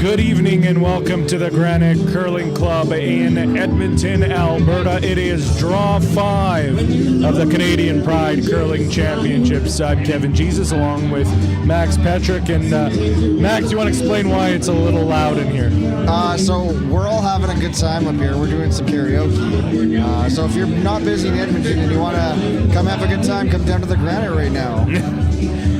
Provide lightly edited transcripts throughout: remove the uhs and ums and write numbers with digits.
Good evening and welcome to the Granite Curling Club in Edmonton, Alberta. It is Draw 5 of the Canadian Pride Curling Championships. I'm Kevin Jesus along with Max Petrick. And Max, do you want to explain why it's a little loud in here? So we're all having a good time up here. We're doing some karaoke. So if you're not busy in Edmonton and you want to come have a good time, come down to the Granite right now.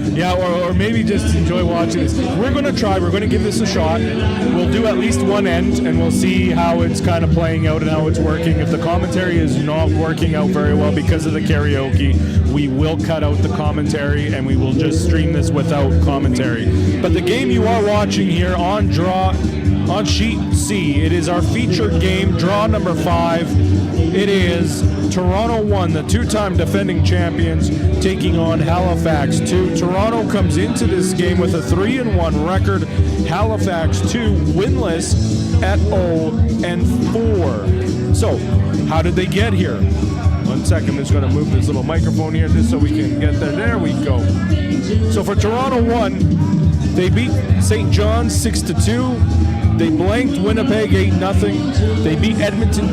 Yeah, or maybe just enjoy watching this. We're going to try. We're going to give this a shot. We'll do at least one end, and we'll see how it's kind of playing out and how it's working. If the commentary is not working out very well because of the karaoke, we will cut out the commentary, and we will just stream this without commentary. But the game you are watching here on Sheet C, it is our featured game, draw number 5. It is Toronto 1, the two-time defending champions, taking on Halifax 2. Toronto comes into this game with a 3-1 record. Halifax 2 winless at 0-4. So, how did they get here? 1 second, I'm just going to move this little microphone here just so we can get there. There we go. So for Toronto 1, they beat St. John's 6-2. They blanked Winnipeg 8-0. They beat Edmonton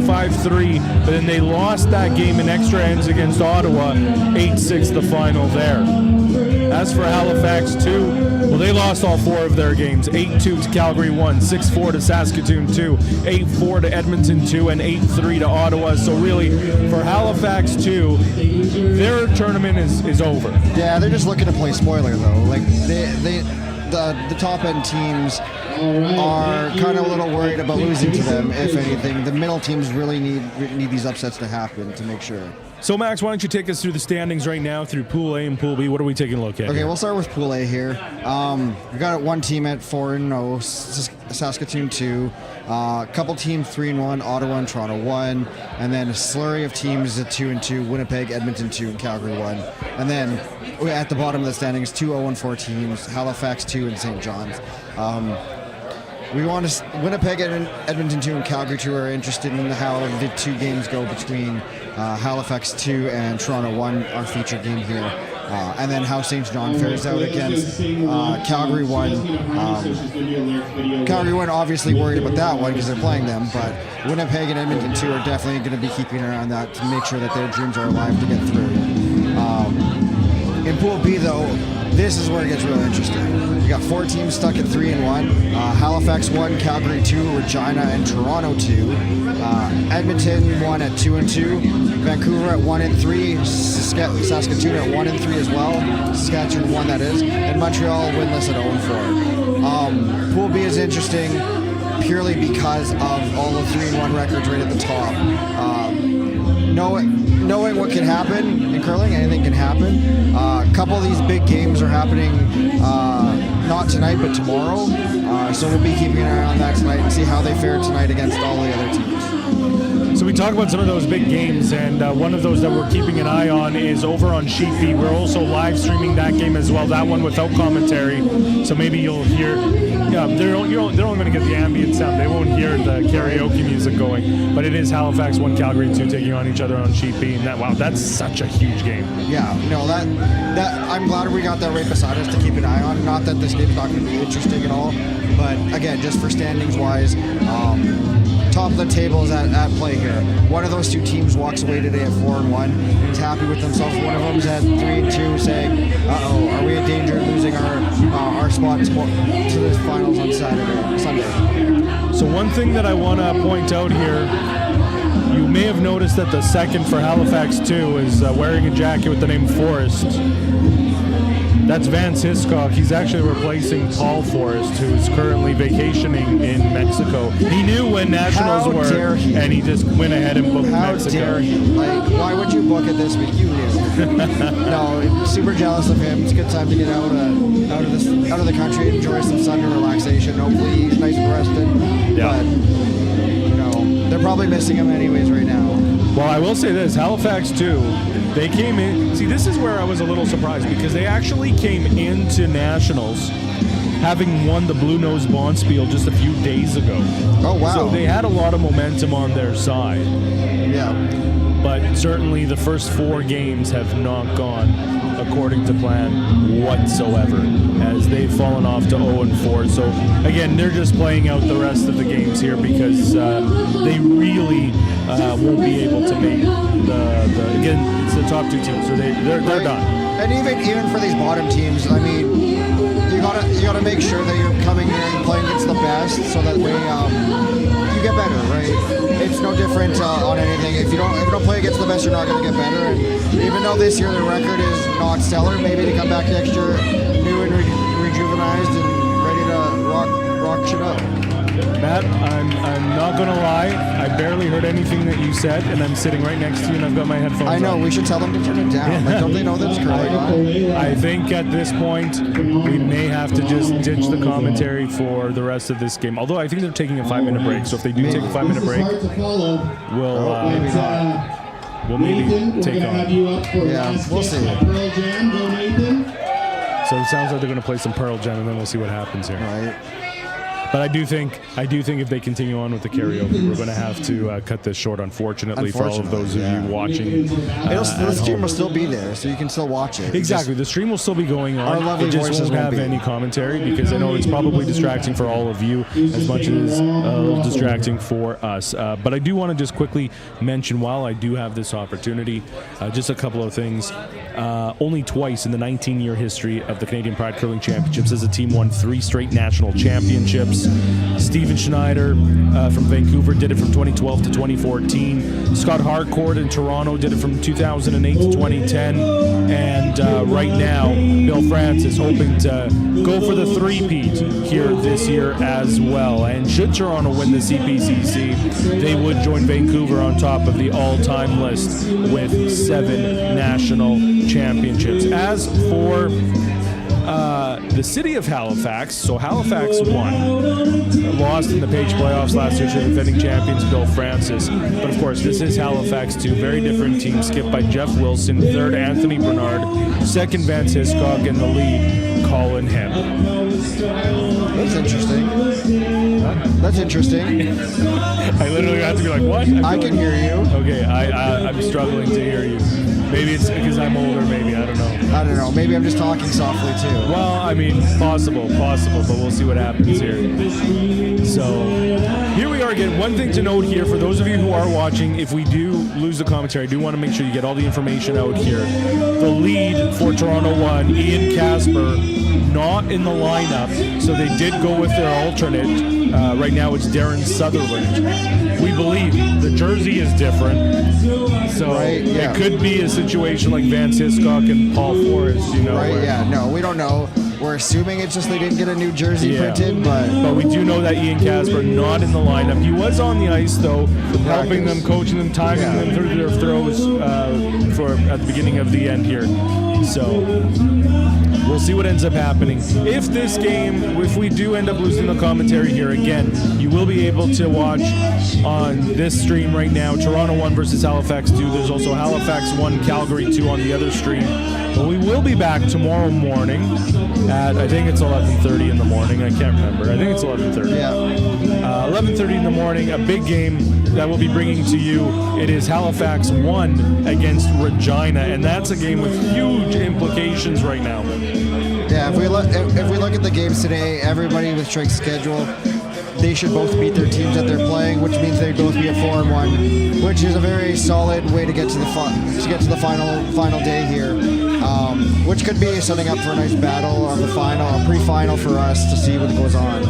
5-3, but then they lost that game in extra ends against Ottawa 8-6 the final there. As for Halifax 2, well, they lost all 4 of their games. 8-2 to Calgary 1, 6-4 to Saskatoon 2, 8-4 to Edmonton 2, and 8-3 to Ottawa. So really, for Halifax 2, their tournament is over. Yeah, they're just looking to play spoiler though. Like the top end teams are kind of a little worried about losing to them, if anything. The middle teams really need these upsets to happen to make sure. So, Max, why don't you take us through the standings right now through Pool A and Pool B? What are we taking a look at? Okay, we'll start with Pool A here. We got one team at 4-0, Saskatoon 2. A couple teams 3-1, Ottawa and Toronto 1. And then a slurry of teams at 2-2, Winnipeg, Edmonton 2, and Calgary 1. And then at the bottom of the standings, 2 0-4 teams, Halifax 2 and St. John's. We want to Winnipeg and Edmonton 2 and Calgary 2 are interested in how the 2 games go between Halifax 2 and Toronto 1, our featured game here. And then how St. John fares out against Calgary 1. Calgary 1 obviously worried about that one because they're playing them, but Winnipeg and Edmonton 2 are definitely going to be keeping an eye on that to make sure that their dreams are alive to get through. In Pool B, though, this is where it gets real interesting. We got 4 teams stuck at 3-1. Halifax 1, Calgary 2, Regina and Toronto 2. Edmonton 1 at 2-2. Vancouver at 1-3. Saskatoon at 1-3 as well. Saskatchewan 1, that is. And Montreal winless at 0-4. Pool B is interesting purely because of all the 3-1 records right at the top. Knowing what can happen in curling, anything can happen. A couple of these big games are happening not tonight, but tomorrow. So we'll be keeping an eye on that tonight and see how they fare tonight against all the other teams. So we talked about some of those big games, and one of those that we're keeping an eye on is over on Sheet B. We're also live streaming that game as well, that one without commentary. So maybe you'll hear, they're only going to get the ambient sound. They won't hear the karaoke music going. But it is Halifax 1, Calgary 2 taking on each other on Sheet B. And that's such a huge game. Yeah, no, that I'm glad we got that right beside us to keep an eye on. Not that this game's not going to be interesting at all, but again, just for standings wise, top of the table is at play here. One of those 2 teams walks away today at 4-1. He's happy with themselves. One of them's at 3-2, saying, "Uh-oh, are we in danger of losing our spot to the finals on Sunday?" So one thing that I want to point out here, you may have noticed that the second for Halifax 2 is wearing a jacket with the name Forrest. That's Vance Hiscock. He's actually replacing Paul Forrest, who is currently vacationing in Mexico. He knew when Nationals were, and he just went ahead and booked Mexico. How dare he? Like, why would you book it this week? You knew. No, super jealous of him. It's a good time to get out of the country, enjoy some sun and relaxation. Hopefully he's nice and rested. Yeah. But, they're probably missing him anyways right now. Well, I will say this, Halifax 2, they came in. See, this is where I was a little surprised because they actually came into Nationals having won the Blue Nose Bonspiel just a few days ago. Oh, wow. So they had a lot of momentum on their side. Yeah. but certainly the first 4 games have not gone according to plan whatsoever, as they've fallen off to 0-4. So again, they're just playing out the rest of the games here because they really won't be able to make the again, it's the top 2 teams, so they're done. And even for these bottom teams, I mean, you gotta make sure that you're coming here and playing against the best, so that way you get better, right? It's no different on anything. If you don't play against the best, you're not going to get better. And even though this year the record is not stellar, maybe to come back next year new and rejuvenized and ready to rock shit up. Matt, I'm not going to lie. I barely heard anything that you said, and I'm sitting right next to you, and I've got my headphones on. I know. We should tell them to turn it down. Like, don't they know that's curling on? I think at this point, we may have to just ditch the commentary for the rest of this game. Although I think they're taking a 5-minute break, so if they do take a 5-minute break, we'll maybe take on. Yeah, we'll see. So it sounds like they're going to play some Pearl Jam, and then we'll see what happens here. Right. But I do think if they continue on with the karaoke, we're going to have to cut this short, unfortunately, for all of those of you watching. The stream will still be there, so you can still watch it. Exactly. The stream will still be going on. Our lovely it just voices won't have any commentary, because I know it's probably distracting for all of you as much as a little distracting for us. But I do want to just quickly mention, while I do have this opportunity, just a couple of things. Only twice in the 19-year history of the Canadian Pride Curling Championships has a team won 3 straight national championships. Steven Schneider from Vancouver did it from 2012 to 2014. Scott Harcourt in Toronto did it from 2008 to 2010. And right now, Bill Francis hoping to go for the 3-peat here this year as well. And should Toronto win the CPCC, they would join Vancouver on top of the all-time list with 7 national championships. As for the city of Halifax, so Halifax won, lost in the Page playoffs last year to the defending champions Bill Francis. But of course, this is Halifax 2, very different teams, skipped by Jeff Wilson, 3rd Anthony Bernard, 2nd Vance Hiscock, and the lead Colin Hemp. That's interesting. That's interesting. I literally have to be like, what? I can hear you. Okay, I'm struggling to hear you. Maybe it's because I'm older, maybe, I don't know. I don't know, maybe I'm just talking softly too. Well, I mean, possible, but we'll see what happens here. So, here we are again. One thing to note here, for those of you who are watching, if we do lose the commentary, I do want to make sure you get all the information out here. The lead for Toronto won, Ian Casper, not in the lineup, so they did go with their alternate. Right now it's Darren Sutherland. We believe the jersey is different, so it could be a situation like Vance Hiscock and Paul Forrest, you know. Right, yeah, no, we don't know. We're assuming it's just they didn't get a new jersey printed, but we do know that Ian Casper not in the lineup. He was on the ice though, helping them, coaching them, timing them through their throws for at the beginning of the end here. So we'll see what ends up happening. If this game, if we do end up losing the commentary here again, you will be able to watch on this stream right now, Toronto 1 versus Halifax 2. There's also Halifax 1, Calgary 2 on the other stream. But we will be back tomorrow morning at, I think it's 11:30 in the morning. I can't remember. I think it's 11:30. Yeah. 11:30 in the morning, a big game that we'll be bringing to you. It is Halifax 1 against Regina, and that's a game with huge implications right now. Yeah, if we look at the games today, everybody with strength schedule, they should both beat their teams that they're playing, which means they'd both be at 4-1, which is a very solid way to get to the final day here, which could be setting up for a nice battle on the final, a pre-final for us to see what goes on.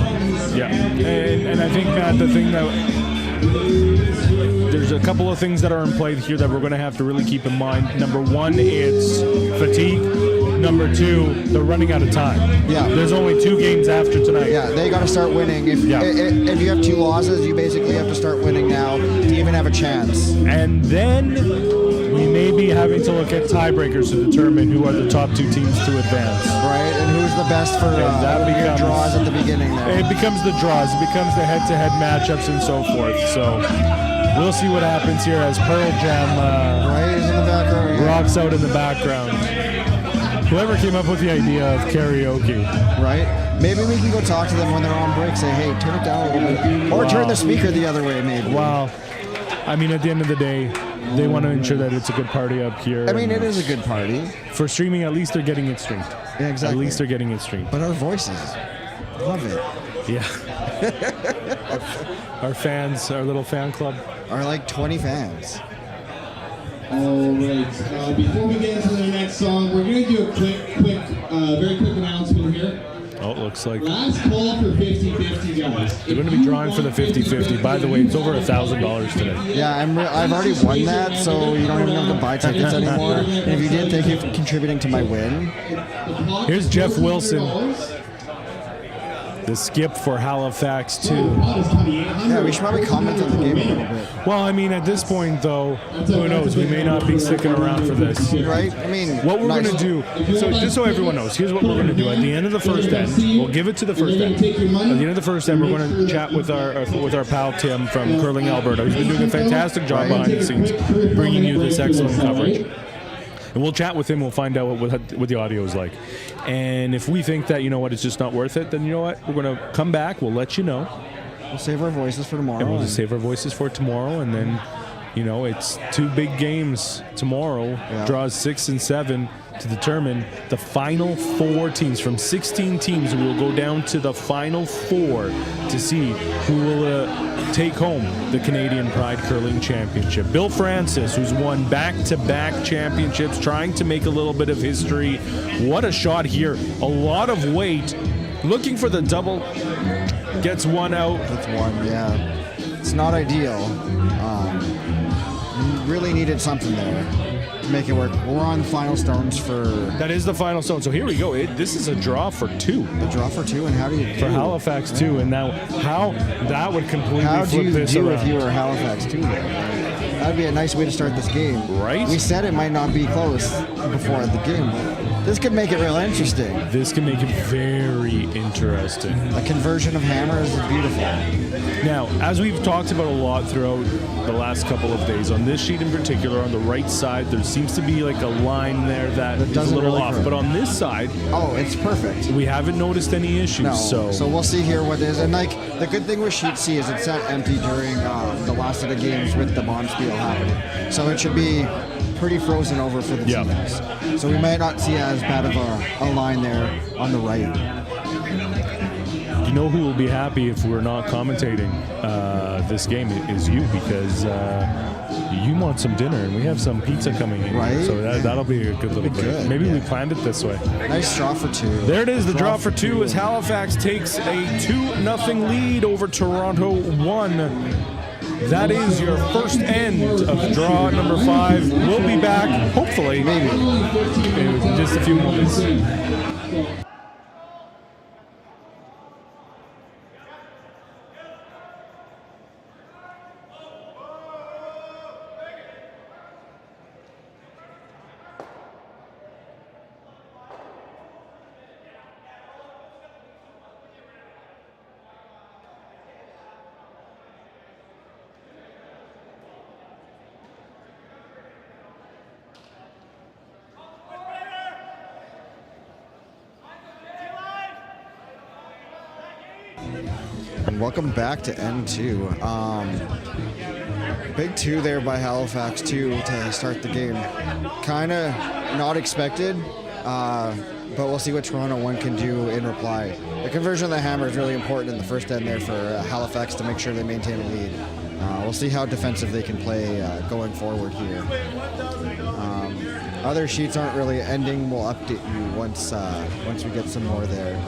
Yeah, and I think, Matt, the thing that there's a couple of things that are in play here that we're going to have to really keep in mind. Number one, it's fatigue. Number 2, they're running out of time. Yeah. There's only 2 games after tonight. Yeah, they got to start winning. If you have 2 losses, you basically have to start winning now to even have a chance. And then we may be having to look at tiebreakers to determine who are the top 2 teams to advance. Right, and who's the best for that becomes, draws at the beginning there. It becomes the draws. It becomes the head-to-head matchups and so forth. So we'll see what happens here as Pearl Jam is in the background. Rocks out in the background. Whoever came up with the idea of karaoke. Right? Maybe we can go talk to them when they're on break, say, hey, turn it down a little bit. Or turn the speaker the other way, maybe. Wow. I mean, at the end of the day, they want to ensure that it's a good party up here. I mean, it is a good party. For streaming, at least they're getting it streamed. Yeah, exactly. At least they're getting it streamed. But our voices, love it. Yeah. Our fans, our little fan club. Are like 20 fans. All right. Before we get into the next song, we're going to do a very quick announcement here. Oh, it looks like Last call for 50-50, guys. they're going to be drawing for the 50-50. By the way, it's over $1,000 today. Yeah, I've already won that, so you don't even have to buy tickets anymore. And if you did, thank you for contributing to my win. Here's Jeff Wilson, the skip for Halifax 2. Yeah, we should probably comment on the game a little bit. Well, I mean, at this point, though, who knows? We may not be sticking around for this. Right? I mean, What we're going to do, so just so everyone knows, here's what we're going to do. At the end of the first end, we'll give it to the first end. At the end of the first end, we're going to chat with our pal Tim from Curling Alberta. He's been doing a fantastic job behind the scenes, bringing you this excellent coverage. And we'll chat with him. We'll find out what the audio is like. And if we think that, you know what, it's just not worth it, then you know what? We're going to come back. We'll let you know. We'll save our voices for tomorrow. And we'll just save our voices for tomorrow. And then, you know, it's 2 big games tomorrow. Yeah. Draws 6 and 7 to determine the final 4 teams. From 16 teams, we will go down to the final 4 to see who will take home the Canadian Pride Curling Championship. Bill Francis, who's won back-to-back championships, trying to make a little bit of history. What a shot here. A lot of weight. Looking for the double. Gets one out. That's one, yeah. It's not ideal. Really needed something there to make it work. We're on final stones for... That is the final stone. So here we go. This is a draw for 2. The draw for 2, and how do you do? For Halifax 2, and now how that would completely flip this do around. if you were Halifax 2? That'd be a nice way to start this game. Right? We said it might not be close before the game, but this could make it real interesting. This can make it very interesting. A conversion of hammers is beautiful. Now, as we've talked about a lot throughout the last couple of days, on this sheet in particular, on the right side, there seems to be like a line there that is a little really off. correct. But on this side, oh, it's perfect. we haven't noticed any issues. No, So we'll see here what is. And like the good thing with sheet C is it sat empty during the last of the games with the Bonspiel happening. So it should be pretty frozen over for the teams. So we might not see as bad of a line there on the right. You know who will be happy if we're not commentating this game is you, because you want some dinner and we have some pizza coming in. Right. So that'll be a good little break. Maybe we planned it this way. Nice draw for 2. There it is, the draw for 2 as Halifax takes a 2-0 lead over Toronto 1. That is your first end of draw number 5. We'll be back, hopefully, maybe, in just a few moments. And welcome back to N2. Big 2 there by Halifax 2 to start the game. Kind of not expected, but we'll see what Toronto 1 can do in reply. The conversion of the hammer is really important in the first end there for Halifax to make sure they maintain a lead. We'll see how defensive they can play going forward here. Other sheets aren't really ending. We'll update you once we get some more there.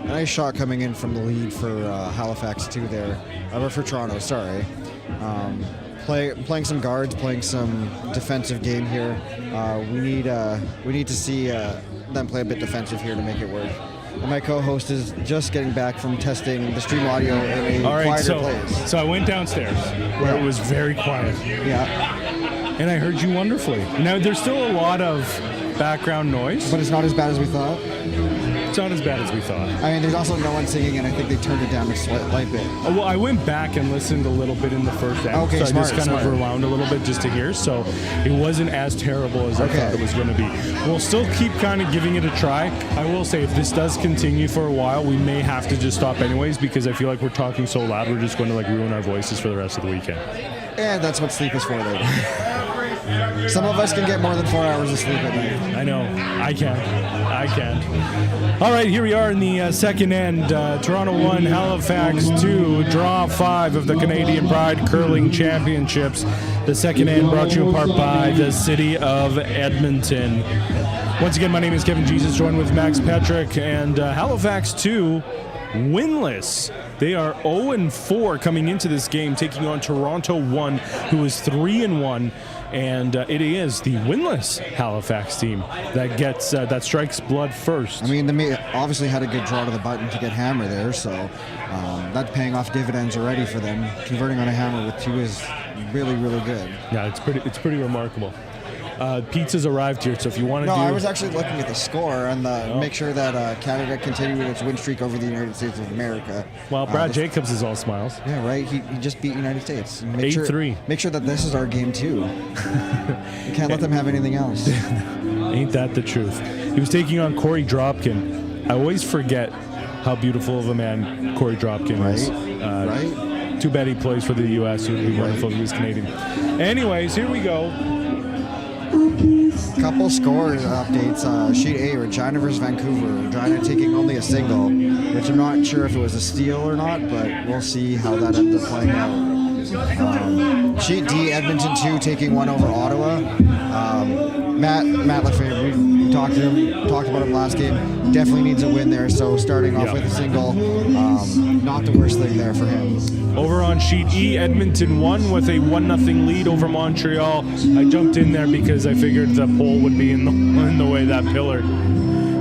Nice shot coming in from the lead for Halifax 2 there. Or for Toronto, sorry. Playing some guards, playing some defensive game here. We need to see them play a bit defensive here to make it work. And my co-host is just getting back from testing the stream audio in a quieter place. So I went downstairs where it was very quiet. Yeah. And I heard you wonderfully. Now, there's still a lot of background noise. But it's not as bad as we thought. It's not as bad as we thought. I mean, there's also no one singing, and I think they turned it down a slight bit. Oh, well, I went back and listened a little bit in the first act. Okay, so smart, I just kind of rewound a little bit just to hear. So it wasn't as terrible as I thought it was going to be. We'll still keep kind of giving it a try. I will say, if this does continue for a while, we may have to just stop anyways, because I feel like we're talking so loud, we're just going to like ruin our voices for the rest of the weekend. And that's what sleep is for, though. Some of us can get more than 4 hours of sleep at night. I know. I can't. All right, here we are in the second end. Toronto 1, Halifax 2, draw 5 of the Canadian Pride Curling Championships. The second end brought to you in part by the City of Edmonton. Once again, my name is Kevin Jesus, joined with Max Petrick, and Halifax 2 winless. They are 0-4 coming into this game, taking on Toronto 1, who is 3-1. And it is the winless Halifax team that gets that strikes blood first. I mean, they obviously had a good draw to the button to get hammer there, so that's paying off dividends already for them. Converting on a hammer with 2 is really, really good. Yeah, it's pretty remarkable. Pizza's arrived here, so if you want to I was actually looking at the score and make sure that Canada continued its win streak over the United States of America. Well, Brad Jacobs is all smiles. Yeah, right. He just beat United States. 8-3. Make sure that this is our game too. You can't let them have anything else. Ain't that the truth? He was taking on Corey Dropkin. I always forget how beautiful of a man Corey Dropkin is. Right. Too bad he plays for the U.S. It would be wonderful if he was Canadian. Anyways, here we go. Couple scores updates. Sheet A, Regina versus Vancouver. Regina taking only a single, which I'm not sure if it was a steal or not, but we'll see how that ends up playing out. Sheet D, Edmonton 2 taking 1 over Ottawa. Matt Lefebvre, we talked about him last game. Definitely needs a win there, so starting off with a single, not the worst thing there for him. Over on sheet E, Edmonton won with a 1-0 lead over Montreal. I jumped in there because I figured the pole would be in the way, that pillar.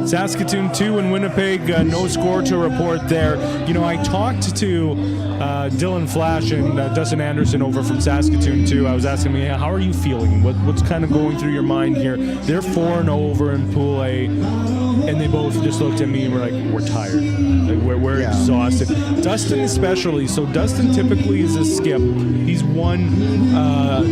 Saskatoon 2 and Winnipeg, no score to report there. You know, I talked to Dylan Flash and Dustin Anderson over from Saskatoon 2. I was asking me, how are you feeling? What's kind of going through your mind here? They're 4-0 over in Pool A, and they both just looked at me and were like, we're tired. Like, we're exhausted. Dustin especially. So Dustin typically is a skip. He's won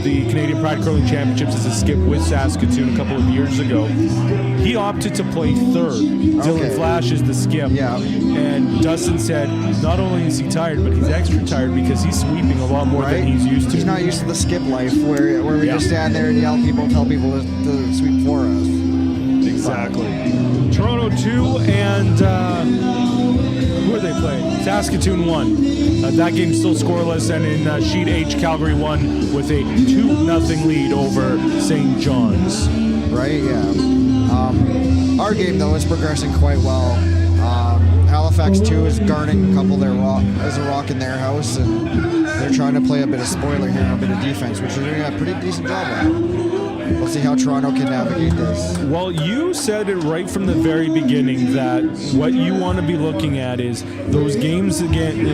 the Canadian Pride Curling Championships as a skip with Saskatoon a couple of years ago. He opted to play third. Dylan Flash is the skip. Yeah. And Dustin said not only is he tired, but he's extra tired because he's sweeping a lot more than he's used to. He's not used to the skip life where we just stand there and yell tell people to sweep for us. Exactly. Toronto 2 and who are they playing? Saskatoon 1. That game's still scoreless, and in Sheet H, Calgary won with a 2-0 lead over St. John's. Right, yeah. Our game, though, is progressing quite well. Halifax 2 is guarding a couple as a rock in their house, and they're trying to play a bit of spoiler here and a bit of defense, which they're doing a pretty decent job at. We'll see how Toronto can navigate this. Well, you said it right from the very beginning that what you want to be looking at is those games again,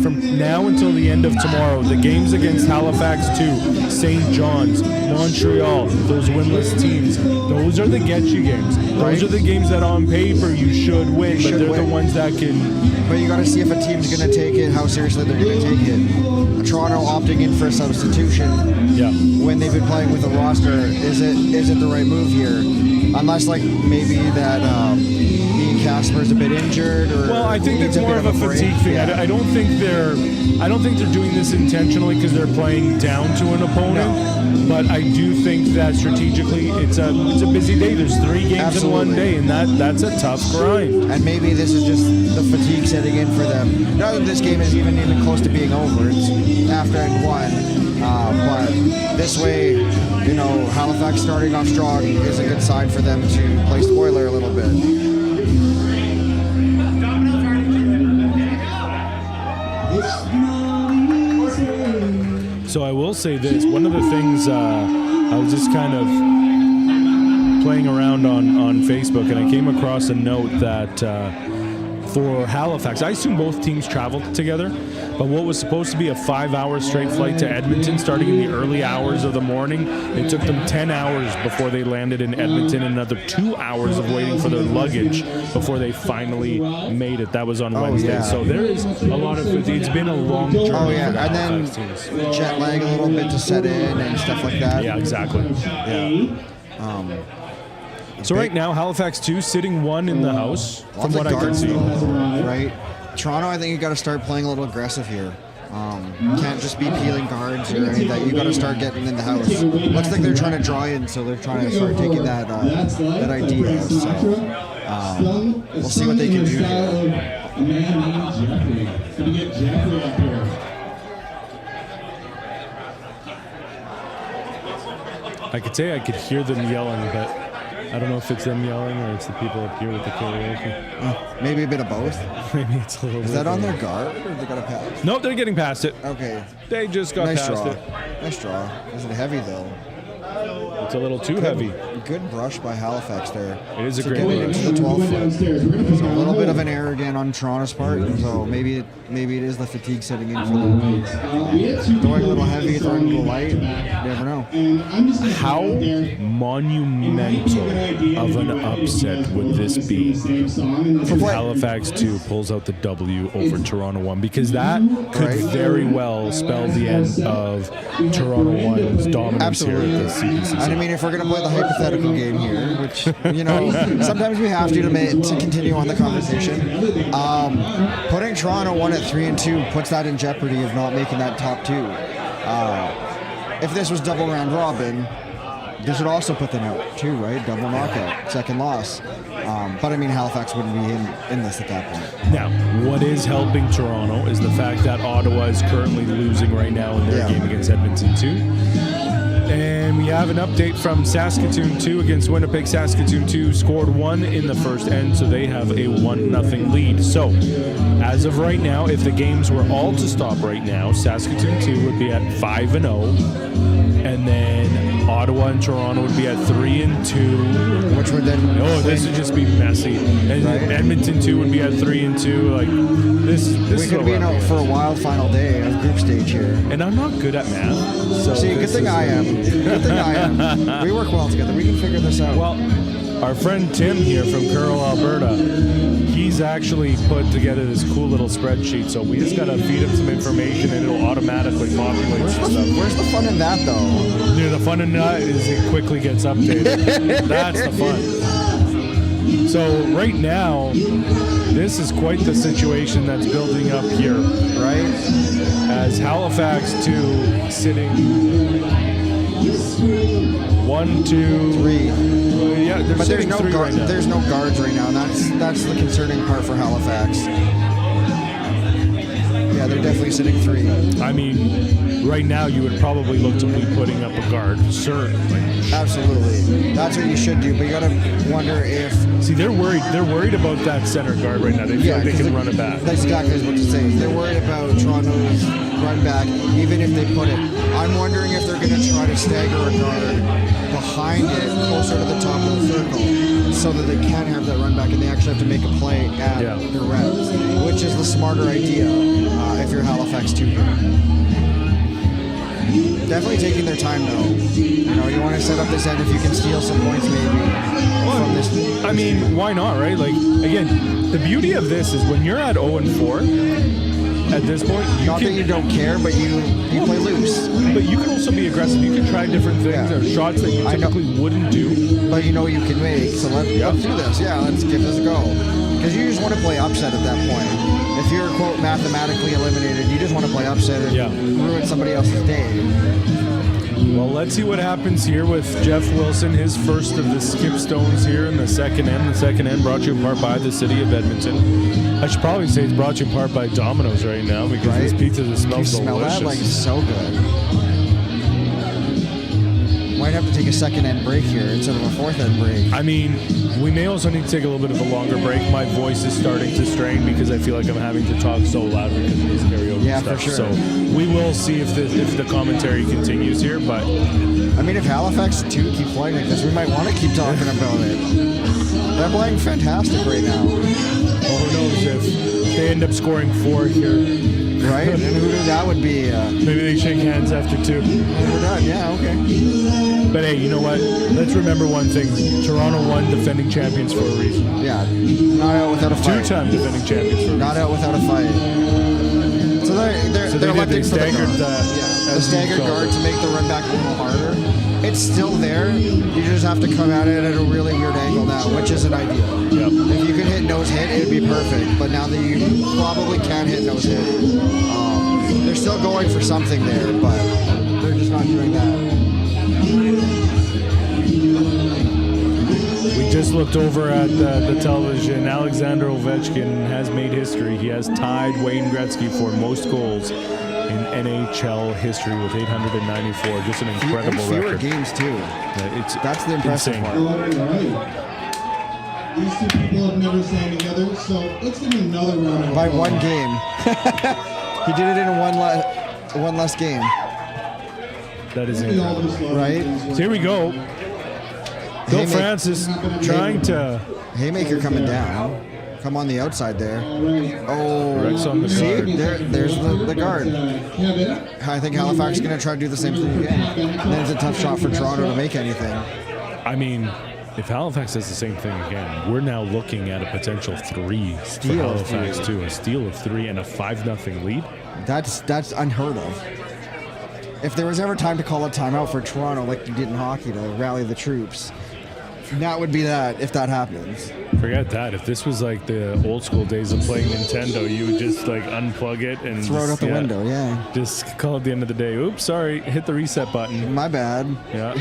from now until the end of tomorrow, the games against Halifax 2, St. John's, Montreal, those winless teams, those are the get-you games. Those are the games that on paper you should win, but they're the ones that can... But you got to see if a team's going to take it, how seriously they're going to take it. Toronto opting in for a substitution when they've been playing with a roster, is it the right move here? Unless maybe that Ian Casper's a bit injured, or I think it's more of a fatigue thing. Yeah. I don't think they're doing this intentionally because they're playing down to an opponent. But I do think that strategically it's a busy day. There's 3 games in one day, and that's a tough grind. And maybe this is just the fatigue setting in for them. Not that this game is even close to being over. It's after and 1. But this way, Halifax starting off strong is a good sign for them to play spoiler a little bit. So I will say this. One of the things I was just kind of playing around on Facebook, and I came across a note that for Halifax. I assume both teams traveled together, but what was supposed to be a 5-hour straight flight to Edmonton starting in the early hours of the morning, it took them 10 hours before they landed in Edmonton, and another 2 hours of waiting for their luggage before they finally made it. That was on Wednesday. Yeah. So there is a lot of fatigue. It's been a long journey. Oh, yeah. For the And Halifax then teams. jet lag a little bit to set in and stuff like that. Yeah, exactly. Yeah. So right now, Halifax 2 sitting 1 in the house, from Lots what of I can guards, see. though, right? Toronto, I think you got to start playing a little aggressive here. Can't just be peeling guards or anything. That you got to start getting in the house. Looks like they're trying to draw in, so they're trying to start taking that idea. So we'll see what they can do here. A man named Jeffrey. Can we get Jeffrey up here? I could say I could hear them yelling, but I don't know if it's them yelling or it's the people up here with the karaoke. Maybe a bit of both. Maybe it's a little bit. Is that on their guard or they got a pass? No, they're getting past it. Okay. They just got Nice past draw. it. Nice draw. Is it heavy though? It's a little too heavy. Good brush by Halifax there. It is a to great get it brush. into the 12 foot. Downstairs. We're gonna put A little bit of an error again on Toronto's part, so maybe it is the fatigue setting in for them. Throwing a little heavy, throwing a little light. You never know. How monumental of an upset would this be if what? Halifax 2 pulls out the W over Toronto 1? Because that could Right. very well spell the end of Toronto 1's dominance here at the CPCC. And I mean, if we're going to play the hypothetical game here, which, you know, sometimes we have to continue on the conversation, putting Toronto 1 at 3-2 puts that in jeopardy of not making that top 2. If this was double round robin, this would also put them out too, right? Double knockout, second loss. But I mean, Halifax wouldn't be in this at that point. Now, what is helping Toronto is the fact that Ottawa is currently losing right now in their Yeah. game against Edmonton 2. And we have an update from Saskatoon 2 against Winnipeg. Saskatoon 2 scored 1 in the first end, so they have a 1-0 lead. So, as of right now, if the games were all to stop right now, Saskatoon 2 would be at 5-0, and then Ottawa and Toronto would be at 3-2. Which would then... Oh, this would just be messy. And Right. Edmonton 2 would be at 3-2. Like this We is could what be we're in up a, against. for a wild final day of group stage here. And I'm not good at math. So See, good this thing is- I am. Good thing I am. We work well together. We can figure this out. Well, our friend Tim here from Curl, Alberta, he's actually put together this cool little spreadsheet. So we just gotta feed him some information, and it'll automatically populate some stuff. Where's the fun in that, though? Dude, the fun in that is it quickly gets updated. That's the fun. So right now, this is quite the situation that's building up here. Right? As Halifax 2 sitting 1, 2, 3. Yeah, they're But there's sitting no 3 right now. there's no guards right now, and that's the concerning part for Halifax. Yeah, they're definitely sitting 3. I mean, right now you would probably look to be putting up a guard, certainly. Absolutely. That's what you should do, but you gotta wonder if... See, they're worried. They're worried about that center guard right now. They feel like they 'cause can run it back. That's exactly what I was about to say. They're worried about Toronto's run back, even if they put it. I'm wondering if they're going to try to stagger a guard behind it, closer to the top of the circle, so that they can have that run back and they actually have to make a play at the reps, which is the smarter idea if you're Halifax 2 here. Definitely taking their time though. You know, you want to set up this end if you can steal some points maybe from this. I mean, why not, right? Like, again, the beauty of this is when you're at 0-4, at this point, you Not can, that you don't care, but you play loose. but you can also be aggressive. You can try different things or shots that you I know. typically wouldn't do. But you know you can make, so let's do this. Yeah, let's give this a go. Because you just want to play upset at that point. If you're, quote, mathematically eliminated, you just want to play upset and ruin somebody else's day. Well, let's see what happens here with Jeff Wilson, his first of the skip stones here in the second end. The second end brought to you in part by the city of Edmonton. I should probably say it's brought to you in part by Domino's right now because this pizza just You smells smell delicious. that? Like, it's so good. Might have to take a second end break here instead of a fourth end break. I mean, we may also need to take a little bit of a longer break. My voice is starting to strain because I feel like I'm having to talk so loud because of this karaoke stuff. For sure. So we will see if the commentary continues here. But I mean, if Halifax 2 keep playing like this, we might want to keep talking about it. They're playing fantastic right now. well, who knows if end up scoring 4 here. Right? And who knew that would be? Maybe they shake hands after 2. We're done. Yeah, okay. But hey, you know what? Let's remember one thing. Toronto won, defending champions for a reason. Yeah, not out without a fight. 2-time defending champions for a reason. Not out without a fight. So they're electing for the staggered guard to make the run back a little harder. It's still there. You just have to come at it at a really weird angle now, which isn't ideal. Yep. If you could hit nose hit, it'd be perfect. But now that you probably can't hit nose hit, they're still going for something there, but they're just not doing that. We just looked over at the television. Alexander Ovechkin has made history. He has tied Wayne Gretzky for most goals in NHL history with 894. Just an incredible fewer record. games too. That's the impressive insane. part. All right. These two people have never sang together, so let's give them another round of By applause. one game. He did it in one less game. That is We all incredible. just love Right? things So here we go. Bill Haymaker- Francis trying to Haymaker coming down. Come on the outside there. Oh, Rex on the see? guard. There's the guard. Kevin. I think Halifax is going to try to do the same thing again. And then it's a tough shot for Toronto to make anything. I mean, if Halifax does the same thing again, we're now looking at a potential 3 for Steal of Halifax 3. too. A steal of 3 and a 5-0 lead. That's unheard of. If there was ever time to call a timeout for Toronto like you did in hockey to rally the troops, that would be that if that happens. Forget that. If this was like the old school days of playing Nintendo, you would just like unplug it and Throw it out the window, yeah. Just call it the end of the day. Oops, sorry, hit the reset button. My bad. Yeah.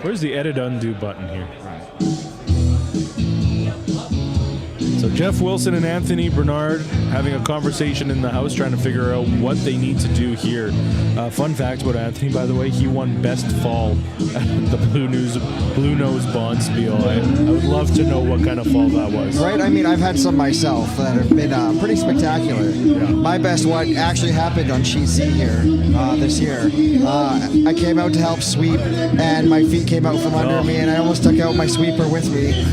Where's the edit undo button here? So Jeff Wilson and Anthony Bernard having a conversation in the house trying to figure out what they need to do here. Fun fact about Anthony, by the way, he won Best Fall at the Blue Nose Bonspiel. I would love to know what kind of fall that was. Right? I mean, I've had some myself that have been pretty spectacular. My best one actually happened on Sheet C here this year. I came out to help sweep, and my feet came out from under me, and I almost took out my sweeper with me.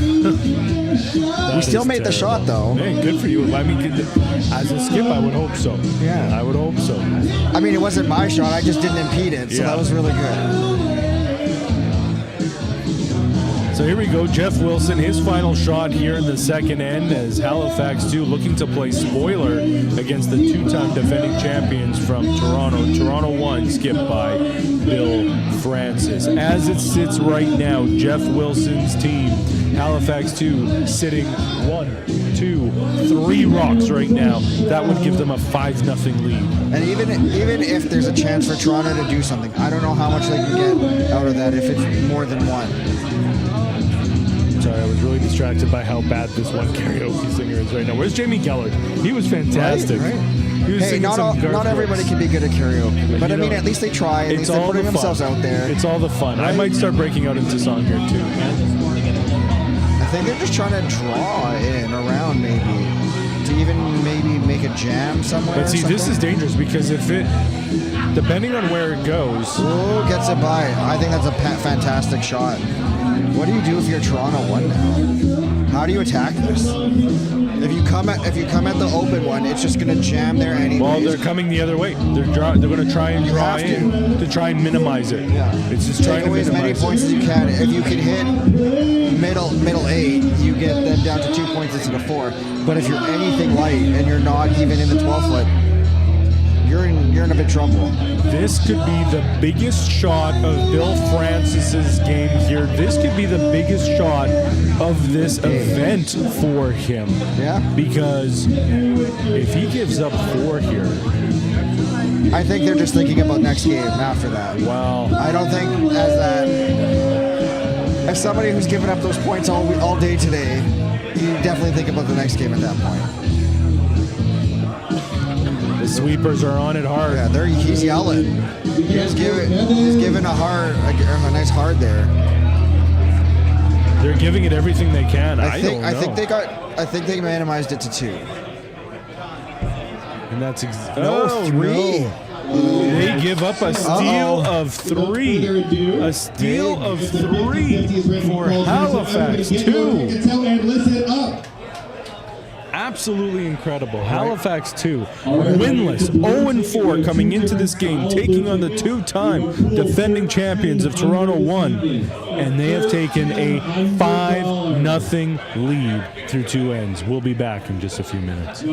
We still made the shot, though. Hey, good for you. I mean, as a skip, I would hope so. Yeah. I would hope so. I mean, it wasn't my shot. I just didn't impede it, so Yeah. that was really good. So here we go, Jeff Wilson, his final shot here in the second end as Halifax 2 looking to play spoiler against the 2-time defending champions from Toronto. Toronto 1 skipped by Bill Francis. As it sits right now, Jeff Wilson's team, Halifax 2, sitting 1, 2, 3 rocks right now. That would give them a 5-0 lead. And even if there's a chance for Toronto to do something, I don't know how much they can get out of that if it's more than one. Sorry, I was really distracted by how bad this one karaoke singer is right now. Where's Jamie Gellert? He was fantastic. Right. He was Hey, singing some Garth not everybody Brooks. can be good at karaoke, but You I mean, know, at least they try. At It's least they're all putting the themselves fun. out there. It's all the fun. I might start breaking out into song here too. I think they're just trying to draw in around maybe to even maybe make a jam somewhere. But see, or this is something. dangerous because if it, depending on where it goes, Oh, gets it by. I think that's a fantastic shot. What do you do if you're Toronto 1 now? How do you attack this? If you come at the open one, it's just going to jam there anyways. well, they're coming the other way. They're going to try and You draw have in to try and minimize it. Yeah. It's just trying Take to away as many minimize points it. as you can. If you can hit middle 8, you get them down to 2 points instead of 4. But if you're anything light and you're not even in the 12 foot, you're in a bit of trouble. This could be the biggest shot of Bill Francis's game here. This could be the biggest shot of this event for him. Yeah. Because if he gives up 4 here, I think they're just thinking about next game after that. wow. I don't think as somebody who's given up those points all day today, you definitely think about the next game at that point. The sweepers are on it hard. Yeah, he's yelling. He's giving a nice hard there. They're giving it everything they can. I don't know. I think they minimized it to 2. And that's 3. no. They give up a steal of 3. A steal of 3 for Halifax 2. And listen up. absolutely incredible. Halifax 2, winless, 0-4 coming into this game, taking on the two-time defending champions of Toronto 1, and they have taken a 5-0 lead through 2 ends. We'll be back in just a few minutes.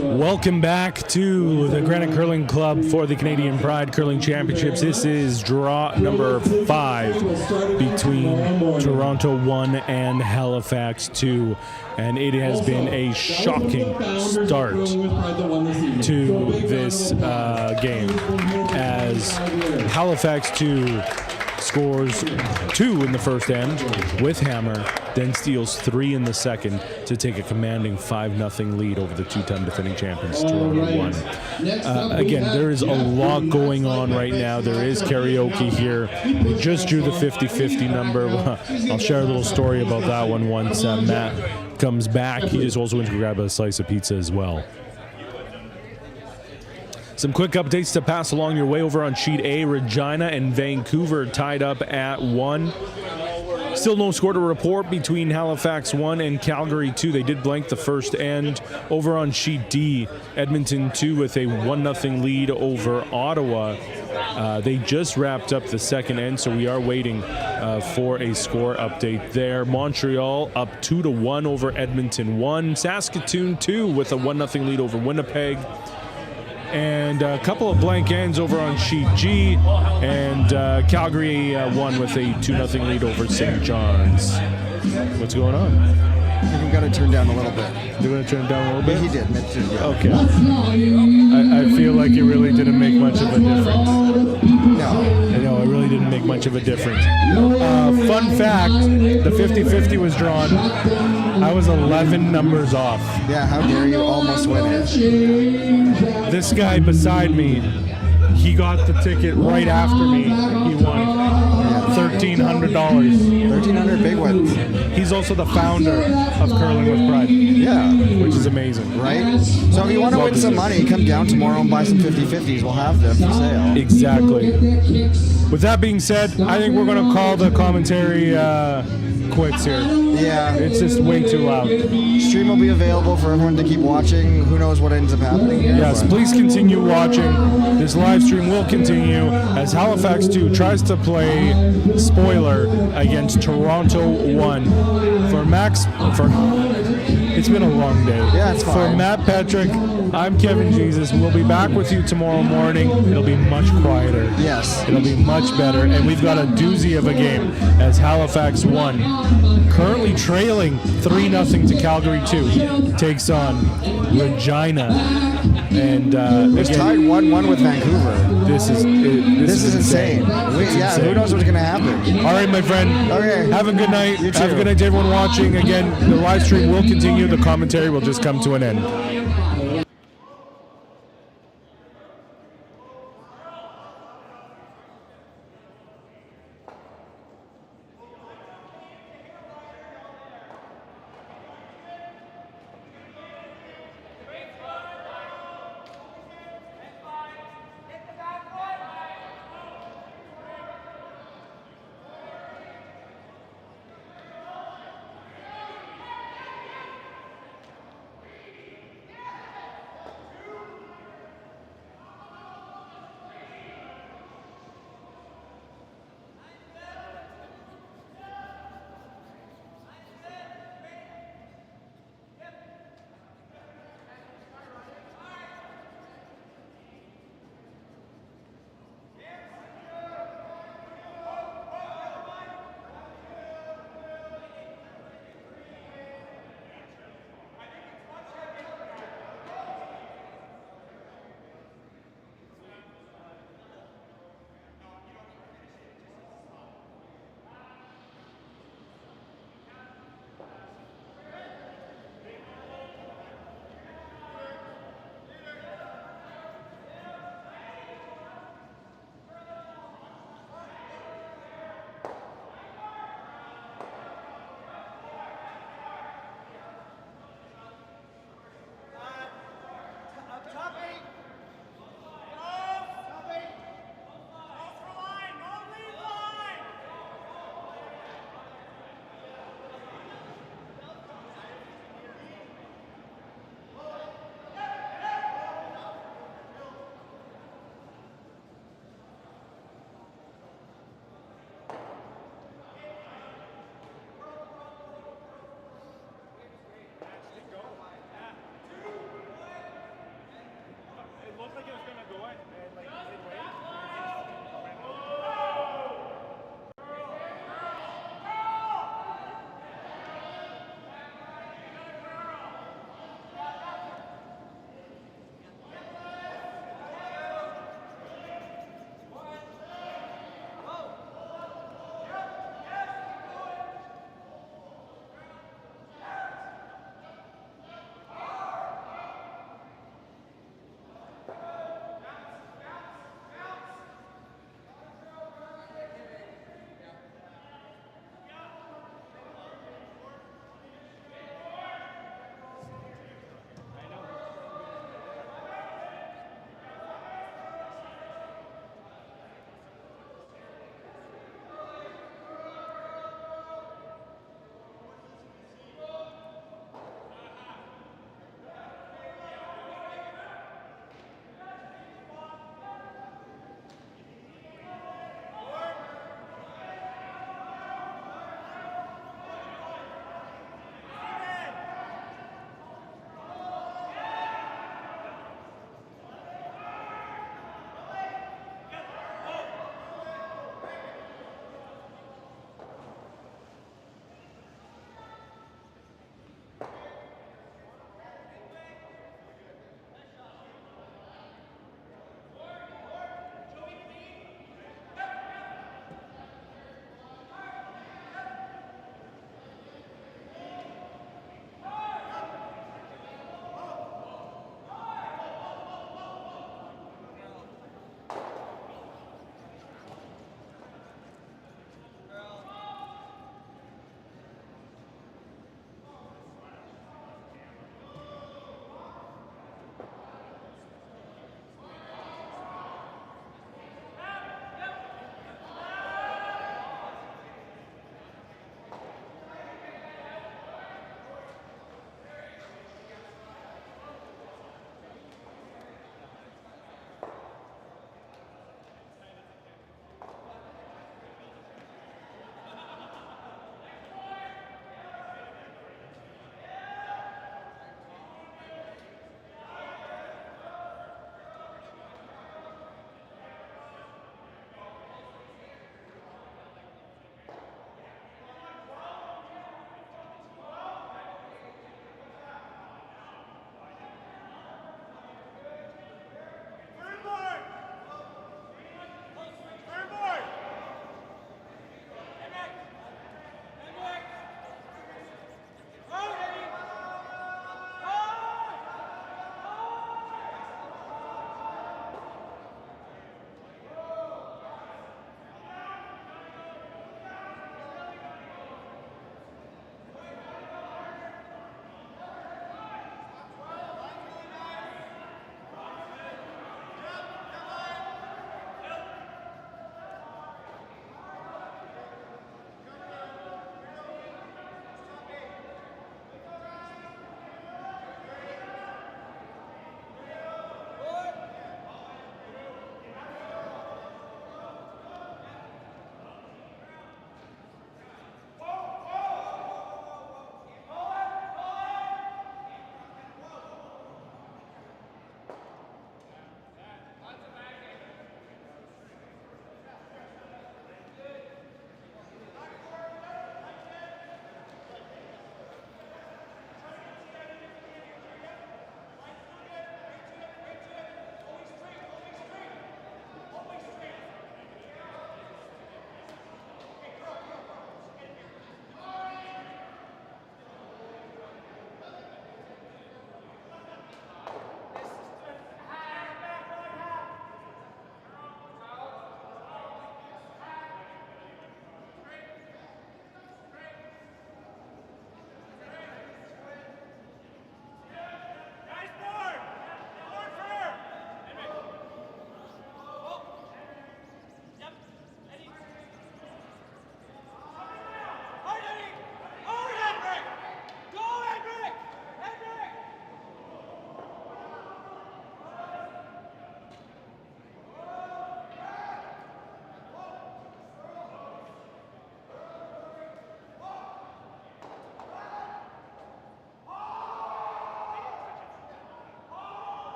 Welcome back to the Granite Curling Club for the Canadian Pride Curling Championships. This is draw number 5 between Toronto 1 and Halifax 2. And it has been a shocking start to this game as Halifax 2 scores 2 in the first end with hammer, then steals 3 in the second to take a commanding 5-0 lead over the two-time defending champions, Toronto 1. Again, there is a lot going on right now. There is karaoke here. They just drew the 50-50 number. I'll share a little story about that one once Matt comes back. He just also went to grab a slice of pizza as well. Some quick updates to pass along your way over on Sheet A. Regina and Vancouver tied up at 1. Still no score to report between Halifax 1 and Calgary 2. They did blank the first end. Over on Sheet D, Edmonton 2 with a 1-0 lead over Ottawa. They just wrapped up the second end, so we are waiting for a score update there. Montreal up 2-1 over Edmonton 1. Saskatoon 2 with a 1-0 lead over Winnipeg. And a couple of blank ends over on Sheet G, and Calgary won with a 2-0 lead over St. John's. What's going on? You got to turn down a little bit. You want to turn it down a little bit? He did. Okay. I feel like it really didn't make much of a difference. No, it really didn't make much of a difference. Fun fact, the 50-50 was drawn. I was 11 numbers off. Yeah, how dare you almost win it. This guy beside me, he got the ticket right after me. He won. Yeah, $1,300. 1,300 big ones. He's also the founder of Curling with Pride. Yeah. Which is amazing. Right? So if you want to win some money, come down tomorrow and buy some 50/50s. We'll have them for sale. Exactly. With that being said, I think we're going to call the commentary quits here. Yeah. It's just way too loud. Stream will be available for everyone to keep watching. Who knows what ends up happening here? Yes, but please continue watching. This live stream will continue as Halifax 2 tries to play spoiler against Toronto 1. For Max, it's been a long day. Yeah, it's For fine. Matt Petrick, I'm Kevin Jesus. We'll be back with you tomorrow morning. It'll be much quieter. Yes. It'll be much better. And we've got a doozy of a game as Halifax 1, currently trailing 3-0 to Calgary 2, takes on Regina. And It's again, tied 1-1 with Vancouver. this is insane. It's Who knows what's going to happen? All right, my friend. Okay. Have a good night. You too. Have a good night to everyone watching. Again, the live stream will continue. The commentary will just come to an end.